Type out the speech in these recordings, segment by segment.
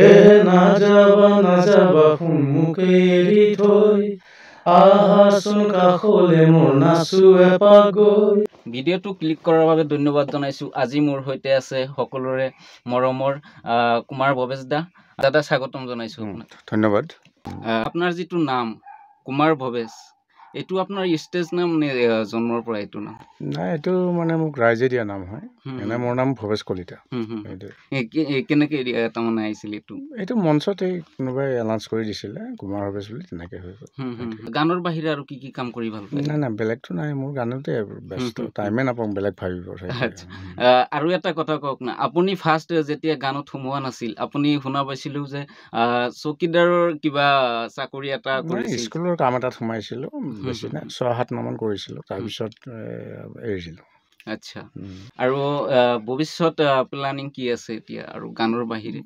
এ নাযাবা সন্মুখে এৰি থৈ আহাচোন কাষলে মোৰ নাচো এপাক গৈ। ভিডিঅ'টো ক্লিক কৰাৰ বাবে ধন্যবাদ জনাইছোঁ। আজি মোৰ সৈতে আছে সকলোৰে মৰমৰ কুমাৰ ভৱেশ দা। দাদা স্বাগতম জনাইছোঁ আপোনাক। ধন্যবাদ। আপোনাৰ যিটো নাম কুমাৰ ভৱেশ, এইটো আপোনাৰ ষ্টেজ নাম নে জন্মৰ পৰা এইটো নাম? নাই, এইটো মানে মোক ৰাইজে দিয়া নাম হয়। এনে মোৰ নাম ভৱেশ কলিতা। কেনেকে তাৰমানে আহিছিল এইটো? এইটো মঞ্চতে কোনোবাই এনাউন্স কৰি দিছিলে কুমাৰ ভৱেশ বুলি, তেনেকে হৈ গ'ল। গানৰ বাহিৰে আৰু কি কি কাম কৰি ভাল পায়? নাই বেলেগতো নাই, মোৰ গানতে ব্যস্ত, টাইমে নাপাওঁ বেলেগ ভাবিব। আৰু এটা কথা কওক না, আপুনি ফাৰ্ষ্ট যেতিয়া গানত সোমোৱা নাছিল, আপুনি শুনা পাইছিলো যে চকীদাৰৰ কিবা চাকৰি এটা কৰিছিল। স্কুলৰ কাম এটাত সোমাইছিলো, বেছি নাই 6-7 মাহমান কৰিছিলো, তাৰপিছত এৰিছিলো। আচ্ছা, আৰু ভৱিষ্যত প্লানিং কি আছে এতিয়া আৰু গানৰ বাহিৰে?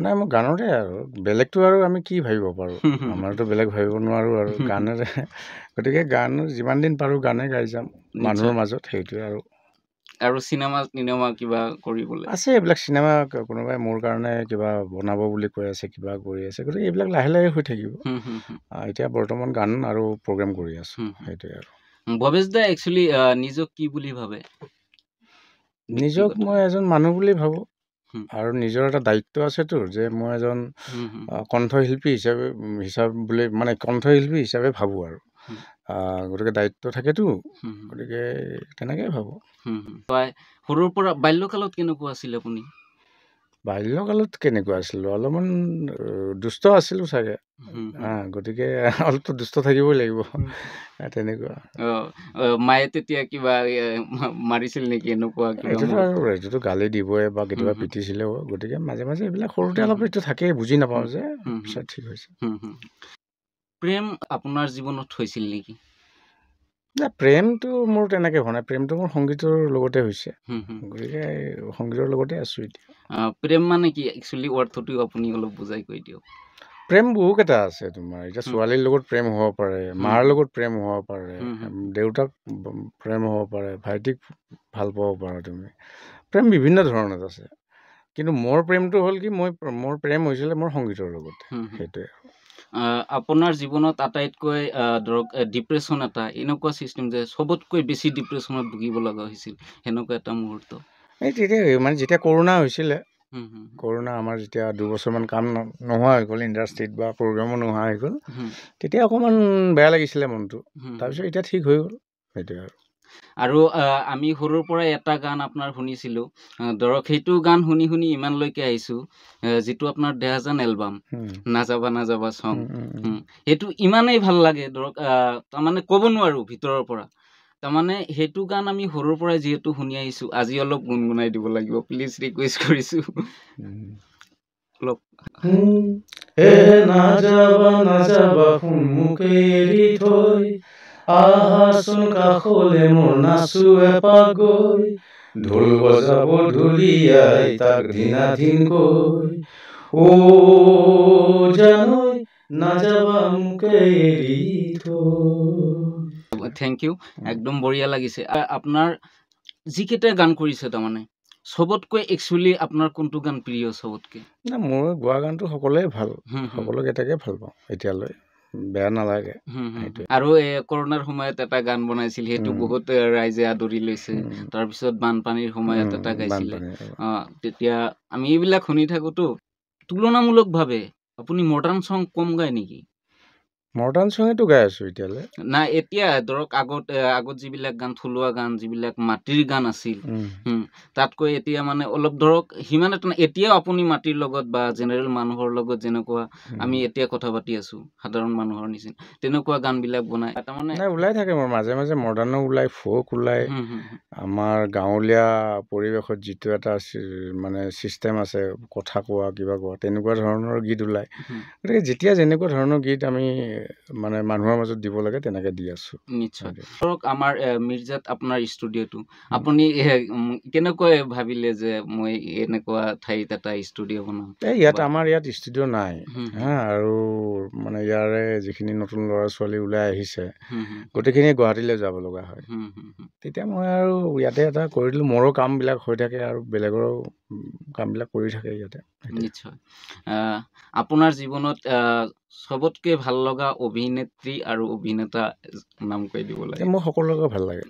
নাই, মই গানৰে আৰু বেলেগটো আৰু আমি কি ভাবিব পাৰোঁ, আমাৰতো বেলেগ ভাবিব নোৱাৰোঁ আৰু গানেৰে। গতিকে গান যিমান দিন পাৰোঁ গানে গাই যাম মানুহৰ মাজত, সেইটোৱে আৰু চিনেমা কিবা কৰিবলৈ আছে। এইবিলাক চিনেমা কোনোবাই মোৰ কাৰণে কিবা বনাব বুলি কৈ আছে, কিবা কৰি আছে, গতিকে এইবিলাক লাহে লাহে হৈ থাকিব। এতিয়া বৰ্তমান গান আৰু প্ৰগ্ৰেম কৰি আছো, সেইটোৱে আৰু। ভৱেশ দা একচুৱেলি নিজক কি বুলি ভাবে? নিজক মই এজন মানুহ বুলি ভাবোঁ, আৰু নিজৰ এটা দায়িত্ব আছেতো যে মই এজন কণ্ঠশিল্পী হিচাপে মানে কণ্ঠশিল্পী হিচাপে ভাবোঁ আৰু। গতিকে দায়িত্ব থাকেতো, গতিকে তেনেকৈ ভাবোঁ। সৰুৰ পৰা বাল্যকালত কেনেকুৱা আছিল আপুনি? বাল্যকালত কেনেকুৱা আছিলোঁ, অলপমান দুষ্ট আছিলোঁ চাগে। গতিকে অলপতো দুষ্ট থাকিবই লাগিব, তেনেকুৱা। মায়ে তেতিয়া কিবা মাৰিছিল নেকি এনেকুৱা? এইটোতো গালি দিবই বা কেতিয়াবা পিটিছিলেও, গতিকে মাজে মাজে এইবিলাক সৰুতে অলপ এইটো থাকেই, বুজি নাপাওঁ যে, পিছত ঠিক হৈছে। প্ৰেম আপোনাৰ জীৱনত হৈছিল নেকি? প্ৰেমটো মোৰ তেনেকৈ হোৱা নাই, প্ৰেমটো মোৰ সংগীতৰ লগতে হৈছে, গতিকে সংগীতৰ লগতে আছোঁ এতিয়া। প্ৰেম মানে কি একচুৱেলি অৰ্থটো আপুনি অলপ বুজাই কৈ দিয়ক। প্ৰেম বহুকেইটা আছে তোমাৰ। এতিয়া ছোৱালীৰ লগত প্ৰেম হ'ব পাৰে, মাৰ লগত প্ৰেম হ'ব পাৰে, দেউতাক প্ৰেম হ'ব পাৰে, ভাইটিক ভাল পাব পাৰা তুমি। প্ৰেম বিভিন্ন ধৰণৰ আছে, কিন্তু মোৰ প্ৰেমটো হ'ল কি, মোৰ প্ৰেম হৈছিলে মোৰ সংগীতৰ লগত, সেইটোৱে। আপোনাৰ জীৱনত আটাইতকৈ ধৰক ডিপ্ৰেশ্যন এটা এনেকুৱা চিষ্টেম যে চবতকৈ বেছি ডিপ্ৰেশ্যনত ভুগিব লগা হৈছিল, সেনেকুৱা এটা মুহূৰ্ত? তেতিয়া মানে যেতিয়া কৰোণা হৈছিলে, কৰোণা আমাৰ যেতিয়া 2 বছৰমান কাম নোহোৱা হৈ গ'ল ইণ্ডাষ্ট্ৰীত, বা প্ৰগ্ৰামো নোহোৱা হৈ গ'ল, তেতিয়া অকণমান বেয়া লাগিছিলে মনটো। তাৰপিছত এতিয়া ঠিক হৈ গ'ল, সেইটোৱে আৰু আমি সৰুৰ পৰাই এটা গান আপোনাৰ শুনিছিলোঁ, ধৰক সেইটো গান শুনি শুনি ইমানলৈকে আহিছোঁ, যিটো আপোনাৰ দেহাজান এলবাম, নাযাবা চং, সেইটো ইমানেই ভাল লাগে, ধৰক তাৰমানে ক'ব নোৱাৰোঁ ভিতৰৰ পৰা। তাৰমানে সেইটো গান আমি সৰুৰ পৰাই যিহেতু শুনি আহিছোঁ, আজি অলপ গুণগুণাই দিব লাগিব, প্লিজ ৰিকুৱেষ্ট কৰিছোঁ অলপ। নাযাবা সন্মুখে এৰি থৈ আহাচোন কাষলে মোৰ নাচো এপাক গৈ, ঢোল বজাব ঢুলিয়াই তাক ধিনাধিনকৈ, জানৈ নাযাবা মোকে এৰি থৈ। থেংক ইউ, একদম বঢ়িয়া লাগিছে। আপোনাৰ যিকেইটা গান কৰিছে, তাৰমানে চবতকৈ একচুৱেলি আপোনাৰ কোনটো গান প্ৰিয় চবতকৈ? মোৰ গোৱা গানটো সকলোৱে ভাল, সকলোকেইটাকে ভাল পাওঁ এতিয়ালৈ, বেয়া নালাগে। আৰু কৰোণাৰ সময়ত এটা গান বনাইছিল, সেইটো বহুত ৰাইজে আদৰি লৈছে। তাৰপিছত বানপানীৰ সময়ত এটা গাইছিলে, তেতিয়া আমি এইবিলাক শুনি থাকোতো। তুলনামূলকভাৱে আপুনি মডাৰ্ণ চং কম গায় নেকি? মডাৰ্ণ চঙেতো গাই আছোঁ এতিয়ালৈ। নাই, এতিয়া ধৰক আগত যিবিলাক গান, থলুৱা গান, যিবিলাক মাটিৰ গান আছিল, তাতকৈ এতিয়া মানে অলপ ধৰক সিমান এটা, এতিয়াও আপুনি মাটিৰ লগত বা জেনেৰেল মানুহৰ লগত যেনেকুৱা আমি এতিয়া কথা পাতি আছোঁ, সাধাৰণ মানুহৰ নিচিনা, তেনেকুৱা গানবিলাক বনাই তাৰমানে ওলাই থাকে। মোৰ মাজে মাজে মডাৰ্ণো ওলাই, ফ'ক ওলাই, আমাৰ গাঁৱলীয়া পৰিৱেশত যিটো এটা মানে ছিষ্টেম আছে, কথা কোৱা, কিবা কোৱা, তেনেকুৱা ধৰণৰ গীত ওলায়। গতিকে যেতিয়া যেনেকুৱা ধৰণৰ গীত আমি মানে মানুহৰ মাজত দিব লাগে তেনেকৈ দি আছোঁ। নিশ্চয়। ধৰক আমাৰ মিৰ্জাত আপোনাৰ ষ্টুডিঅ'টো আপুনি কেনেকৈ ভাবিলে যে মই এনেকুৱা ঠাইত এটা ষ্টুডিঅ' বনাম? ইয়াত আমাৰ ইয়াত ষ্টুডিঅ' নাই আৰু মানে ইয়াৰে যিখিনি নতুন ল'ৰা ছোৱালী ওলাই আহিছে গোটেইখিনি গুৱাহাটীলৈ যাব লগা হয়। তেতিয়া মই আৰু ইয়াতে এটা কৰি দিলোঁ, মোৰো কামবিলাক হৈ থাকে আৰু বেলেগৰো কামবিলাক কৰি থাকে ইয়াতে। নিশ্চয়। আপোনাৰ জীৱনত চবতকৈ ভাল লগা অভিনেত্ৰী আৰু অভিনেতা নাম কৈ দিব লাগে। মোৰ সকলোকে ভাল লাগে,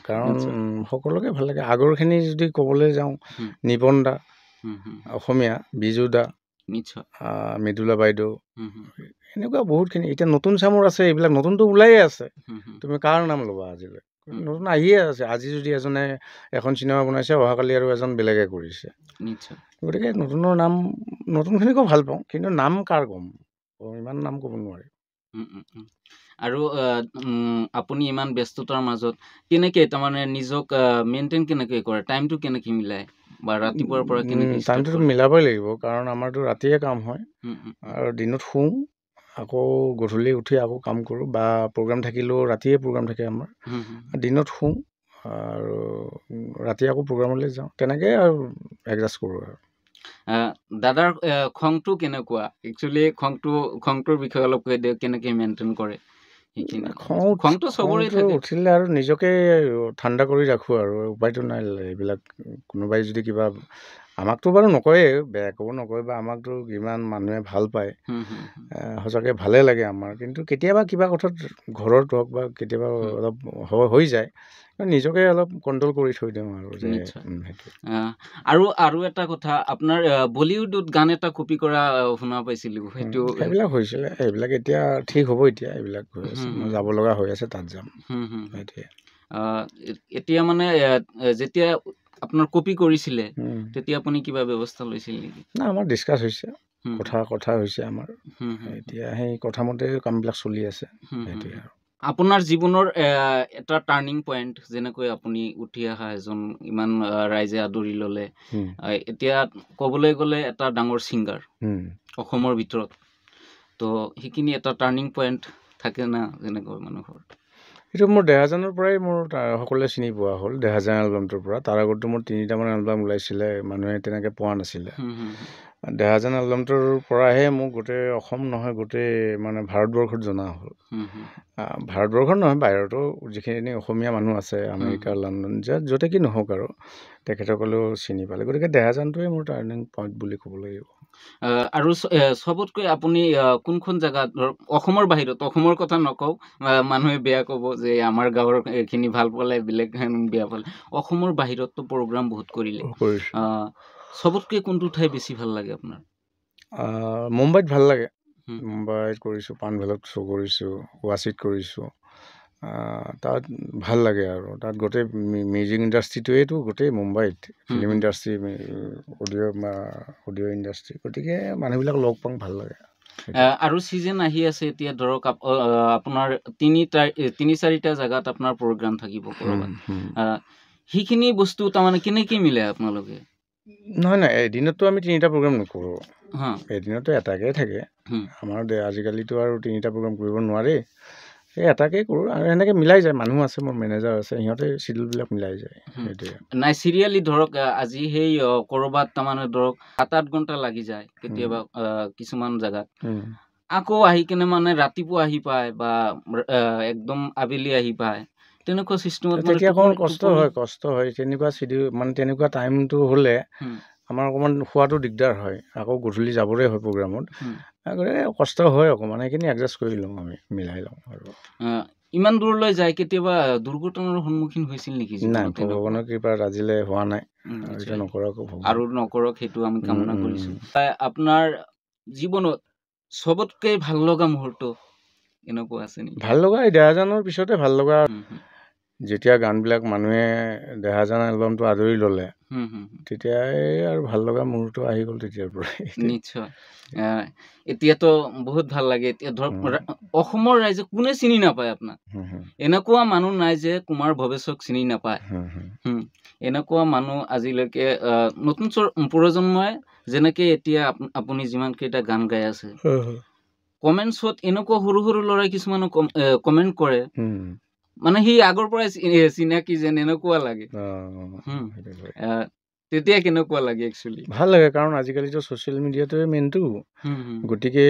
কাৰণ সকলোকে ভাল লাগে। আগৰখিনি যদি ক'বলৈ যাওঁ, নিপন দা অসমীয়া, বিজু দা, নিশ্চয়, মৃদুলা বাইদেউ, এনেকুৱা বহুতখিনি। এতিয়া নতুন চামৰ আছে, এইবিলাক নতুনটো ওলাইয়ে আছে। তুমি কাৰ নাম ল'বা আজিলৈ? নতুন আহিয়ে আছে। আজি যদি এজনে এখন চিনেমা বনাইছে, অহাকালি আৰু এজন বেলেগে কৰিছে। নিশ্চয়। গতিকে নতুনৰ নাম, নতুনখিনিকো ভাল পাওঁ, কিন্তু নাম কাৰ ক'ম, ইমান নাম ক'ব নোৱাৰি। আৰু আপুনি ইমান ব্যস্ততাৰ মাজত কেনেকৈ তাৰমানে নিজক মেইনটেইন কেনেকৈ কৰে, টাইমটো কেনেকৈ মিলায় বা ৰাতিপুৱাৰ পৰা কেনেকৈ? টাইমটোতো মিলাবই লাগিব, কাৰণ আমাৰতো ৰাতিয়ে কাম হয় আৰু দিনত শুওঁ, আকৌ গধূলি উঠি আকৌ কাম কৰোঁ, বা প্ৰগ্ৰাম থাকিলেও ৰাতিয়ে প্ৰগ্ৰাম থাকে আমাৰ। দিনত শুওঁ আৰু ৰাতি আকৌ প্ৰগ্ৰামলৈ যাওঁ, তেনেকৈ আৰু এডজাষ্ট কৰোঁ আৰু। দাদাৰ খংটো কেনেকুৱা? একচুৱেলি খংটোৰ বিষয়ে অলপ কৈ দিয়ক, কেনেকৈ মেইনটেইন কৰে সেইখিনি। খংটো চবৰে থাকে। উঠিলে আৰু নিজকে ঠাণ্ডা কৰি ৰাখোঁ আৰু, উপায়টো নাই। এইবিলাক কোনোবাই যদি কিবা, আমাকতো বাৰু নকয়েই, বেয়া ক'ব নকয়, বা আমাকতো কিমান মানুহে ভাল পায়, সঁচাকৈ ভালেই লাগে আমাৰ। কিন্তু কেতিয়াবা কিবা কথাত ঘৰত হওক বা কেতিয়াবা অলপ হৈ যায়, নিজকে অলপ কণ্ট্ৰল কৰি থৈ দিওঁ আৰু। আৰু এটা কথা, আপোনাৰ বলিউডত গান এটা কপি কৰা শুনা পাইছিলোঁ, সেইটো সেইবিলাক হৈছিলে। সেইবিলাক এতিয়া ঠিক হ'ব, এতিয়া এইবিলাক হৈ আছে, মই যাব লগা হৈ আছে, তাত যাম। এতিয়া মানে যেতিয়া আপোনাৰ কপি কৰিছিলে, তেতিয়া আপুনি কিবা ব্যৱস্থা লৈছিল নেকি? না, আমাৰ ডিছকাছ হৈছে, কথা হৈছে আমাৰ। এতিয়া সেই কথামতে কামবিলাক চলি আছে, সেইটোৱে আৰু। আপোনাৰ জীৱনৰ এটা টাৰ্ণিং পইণ্ট, যেনেকৈ আপুনি উঠি অহা এজন, ইমান ৰাইজে আদৰি ল'লে, এতিয়া ক'বলৈ গ'লে এটা ডাঙৰ ছিংগাৰ অসমৰ ভিতৰত, তো সেইখিনি এটা টাৰ্ণিং পইণ্ট থাকে না যেনেকৈ মানুহৰ। এইটো মোৰ দেহাজানৰ পৰাই মোৰ সকলোৱে চিনি পোৱা হ'ল, দেহাজান এলবামটোৰ পৰা। তাৰ আগতো মোৰ 3টামান এলবাম ওলাইছিলে, মানুহে তেনেকৈ পোৱা নাছিলে। দেহাজান এলবামটোৰ পৰাহে মোক গোটেই অসম নহয়, গোটেই মানে ভাৰতবৰ্ষত জনা হ'ল। ভাৰতবৰ্ষত নহয়, বাহিৰতো যিখিনি অসমীয়া মানুহ আছে, আমেৰিকা, লণ্ডন, য'তে কি নহওক আৰু, তেখেতসকলেও চিনি পালে। গতিকে দেহাজানটোৱে মোৰ টাৰ্ণিং পইণ্ট বুলি ক'ব লাগিব। আৰু চবতকৈ আপুনি কোনখন জেগাত, ধৰক অসমৰ বাহিৰত, অসমৰ কথা নকওঁ, মানুহে বেয়া ক'ব যে আমাৰ গাঁৱৰ এইখিনি ভাল পালে, বেলেগ বেয়া পালে, অসমৰ বাহিৰততো প্ৰগ্ৰাম বহুত কৰিলে, চবতকৈ কোনটো ঠাই বেছি ভাল লাগে আপোনাৰ? মুম্বাইত ভাল লাগে। মুম্বাইত কৰিছোঁ, পানভেলত শ্ব' কৰিছোঁ, ৱাচিত কৰিছোঁ। তাত ভাল লাগে আৰু, তাত গোটেই মিউজিক ইণ্ডাষ্ট্ৰিটোৱেইতো গোটেই মুম্বাইত, ফিল্ম ইণ্ডাষ্ট্ৰি, অডিঅ' ইণ্ডাষ্ট্ৰি, গতিকে মানুহবিলাক লগ পাওঁ, ভাল লাগে। আৰু ছিজন আহি আছে এতিয়া, ধৰক আপোনাৰ 3-4টা জেগাত আপোনাৰ প্ৰগ্ৰাম থাকিব ক'ৰবাত, সেইখিনি বস্তু তাৰমানে কেনেকৈ মিলে আপোনালোকে? নহয়, এদিনততো আমি 3টা প্ৰগ্ৰাম নকৰোঁ, এদিনতো এটাকৈ থাকে আমাৰ। আজিকালিতো আৰু 3টা প্ৰগ্ৰাম কৰিব নোৱাৰি, সেই এটাকেই কৰোঁ আৰু এনেকৈ মিলাই যায়। মানুহ আছে, মোৰ মেনেজাৰ আছে, সিহঁতে চিডিউলবিলাক মিলাই যায়। নাই, চিৰিয়েলি ধৰক আজি সেই ক'ৰবাত তাৰমানে ধৰক 7-8 ঘণ্টা লাগি যায় কেতিয়াবা কিছুমান জেগাত, আকৌ আহি কিনে মানে ৰাতিপুৱা আহি পায় বা একদম আবেলি আহি পায়, তেনেকুৱা চিষ্টেমত। তেতিয়া অকণমান কষ্ট হয়, তেনেকুৱা চিডিউল, মানে তেনেকুৱা টাইমটো হ'লে আমাৰ অকণমান খোৱাটো দিগদাৰ হয়, আকৌ গধূলি যাবৰে হয় প্ৰগ্ৰামত, গতিকে কষ্ট হয় অকণমান। সেইখিনি এডজাষ্ট কৰি লওঁ, আমি মিলাই লওঁ আৰু। ইমান দূৰলৈ যায়, কেতিয়াবা দুৰ্ঘটনাৰ সন্মুখীন হৈছিল নেকি? নাই, ভগৱানৰ কৃপাত আজিলৈ হোৱা নাই, আৰু নকৰক, সেইটো আমি কামনা কৰিছোঁ। আপোনাৰ জীৱনত চবতকৈ ভাল লগা মুহূৰ্ত এনেকুৱা আছে নেকি? ভাল লগা এই দেহাজানৰ পিছতে ভাল লগা, যেতিয়া গানবিলাক মানুহে দেহাজান এলবামটো আদৰি ল'লে, তেতিয়াই আৰু ভাল লগা মুহূৰ্ত আহি গ'ল তেতিয়াৰ পৰাই। নিশ্চয়। এতিয়াতো বহুত ভাল লাগে। এতিয়া ধৰক অসমৰ ৰাইজে কোনে চিনি নাপায় আপোনাক, এনেকুৱা মানুহ নাই যে কুমাৰ ভৱেশক চিনি নাপায়। এনেকুৱা মানুহ আজিলৈকে নতুন প্ৰজন্মই, যেনেকৈ এতিয়া আপুনি যিমানকেইটা গান গাই আছে, কমেণ্টছত এনেকুৱা সৰু সৰু ল'ৰাই কিছুমানে কমেণ্ট কৰে মানে সি আগৰ পৰাই চিনাকি যেন এনেকুৱা লাগে তেতিয়া কেনেকুৱা লাগে একচুৱেলি ভাল লাগে কাৰণ আজিকালিতো ছ'চিয়েল মিডিয়াটোৱে মেইনটো গতিকে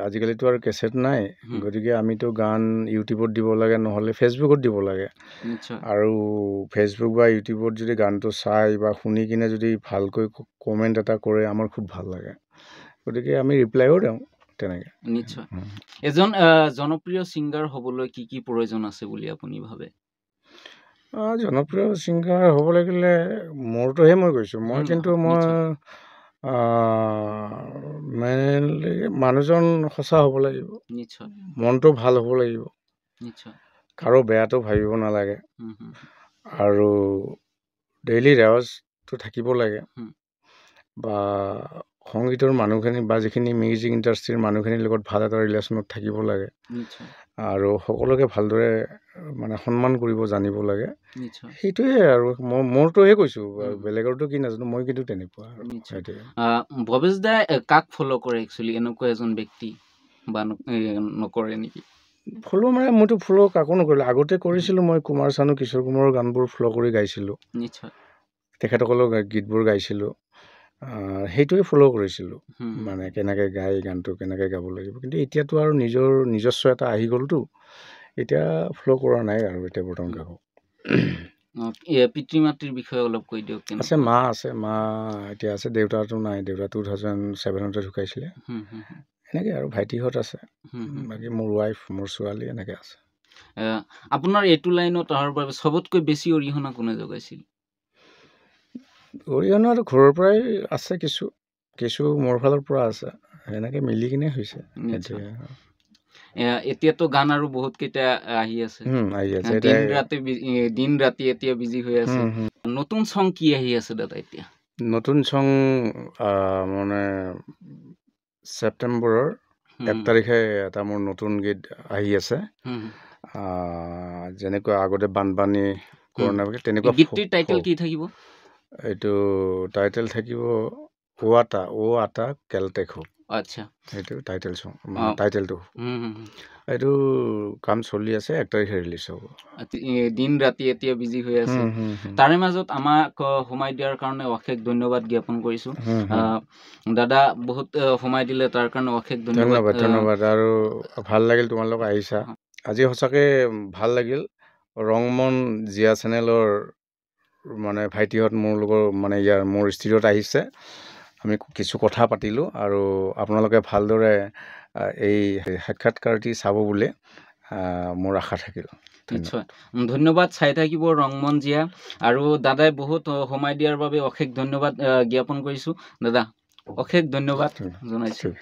আজিকালিতো আৰু কেছেট নাই গতিকে আমিতো গান ইউটিউবত দিব লাগে নহ'লে ফেচবুকত দিব লাগে আৰু ফেচবুক বা ইউটিউবত যদি গানটো চাই বা শুনি কিনে যদি ভালকৈ কমেণ্ট এটা কৰে আমাৰ খুব ভাল লাগে গতিকে আমি ৰিপ্লাইও দিওঁ তেনেকৈ নিশ্চয় এজন জনপ্ৰিয় ছিংগাৰ হ'বলৈ কি কি প্ৰয়োজন আছে বুলি আপুনি ভাবে জনপ্ৰিয় ছিংগাৰ হ'ব লাগিলে মোৰটোহে মই কৈছোঁ মই কিন্তু মই মেইনলি মানুহজন সঁচা হ'ব লাগিব নিশ্চয় মনটো ভাল হ'ব লাগিব নিশ্চয় কাৰো বেয়াটো ভাবিব নালাগে আৰু ডেইলি ৰেৱাজটো থাকিব লাগে বা সংগীতৰ মানুহখিনি বা যিখিনি মিউজিক ইণ্ডাষ্ট্ৰীৰ মানুহখিনিৰ লগত ভাল এটা ৰিলেশ্যনত থাকিব লাগে আৰু সকলোকে ভালদৰে মানে সন্মান কৰিব জানিব লাগে সেইটোৱে আৰু মোৰটোহে কৈছোঁ বেলেগৰটো কি নাজানো মই কিন্তু তেনেকুৱা ভৱেশ দাই কাক ফ'ল' কৰে একচুৱেলি এনেকুৱা এজন ব্যক্তি বা নকৰে নেকি ফ'ল' মানে মইতো ফ'ল' কাকো নকৰিলোঁ আগতে কৰিছিলোঁ মই কুমাৰ চানু কিশোৰ কুমাৰৰ গানবোৰ ফ'ল' কৰি গাইছিলোঁ নিশ্চয় তেখেতসকলৰ গীতবোৰ গাইছিলোঁ সেইটোৱে ফ'ল' কৰিছিলোঁ মানে কেনেকৈ গাই গানটো কেনেকৈ গাব লাগিব কিন্তু এতিয়াতো আৰু নিজস্ব এটা আহি গ'লতো এতিয়া ফ'ল' কৰা নাই আৰু এতিয়া বৰ্তমান কাকো পিতৃ মাতৃৰ বিষয়ে অলপ কৈ দিয়ক আছে মা এতিয়া আছে দেউতাটো নাই দেউতা 2007 ঢুকাইছিলে এনেকৈ আৰু ভাইটিহঁত আছে বাকী মোৰ ৱাইফ মোৰ ছোৱালী এনেকৈ আছে আপোনাৰ এইটো লাইনত অহাৰ বাবে চবতকৈ বেছি অৰিহণা কোনে যোগাইছিল অৰিহণাটো ঘৰৰ পৰাই আছে কিছু মোৰ ফালৰ পৰা আছে এনেকৈ মিলি কিনে হৈছে এতিয়াতো গান আৰু বহুত কেইটা আহি আছে দিন ৰাতি এতিয়া বিজি হৈ আছে নতুন চং কি আহি আছে দাদা এতিয়া নতুন চং মানে ছেপ্টেম্বৰৰ 1 তাৰিখে এটা মোৰ নতুন গীত আহি আছে যেনেকুৱা আগতে বানপানী কৰোণা তেনেকুৱা গীতটিৰ টাইটেল কি থাকিব এইটো টাইটেল থাকিব ও আটা কেলটেক আচ্ছা সেইটো টাইটেলটো এইটো কাম চলি আছে 1 তাৰিখে ৰিলিজ হ'ব দিন ৰাতি এতিয়া বিজি হৈ আছে তাৰে মাজত আমাক সময় দিয়াৰ কাৰণে অশেষ ধন্যবাদ জ্ঞাপন কৰিছোঁ দাদা বহুত সময় দিলে তাৰ কাৰণে অশেষ ধন্যবাদ আৰু ভাল লাগিল তোমালোক আহিছা আজি সঁচাকৈ ভাল লাগিল ৰংমন জিয়া চেনেলৰ মানে ভাইটিহঁত মোৰ লগৰ মানে মোৰ ষ্টুডিঅ'ত আহিছে আমি কিছু কথা পাতিলোঁ আৰু আপোনালোকে ভালদৰে এই সাক্ষাৎকাৰটি চাব বুলি মোৰ আশা থাকিল নিশ্চয় ধন্যবাদ চাই থাকিব ৰংমন জিয়া আৰু দাদাই বহুত সময় দিয়াৰ বাবে অশেষ ধন্যবাদ জ্ঞাপন কৰিছোঁ দাদা অশেষ ধন্যবাদ জনাইছোঁ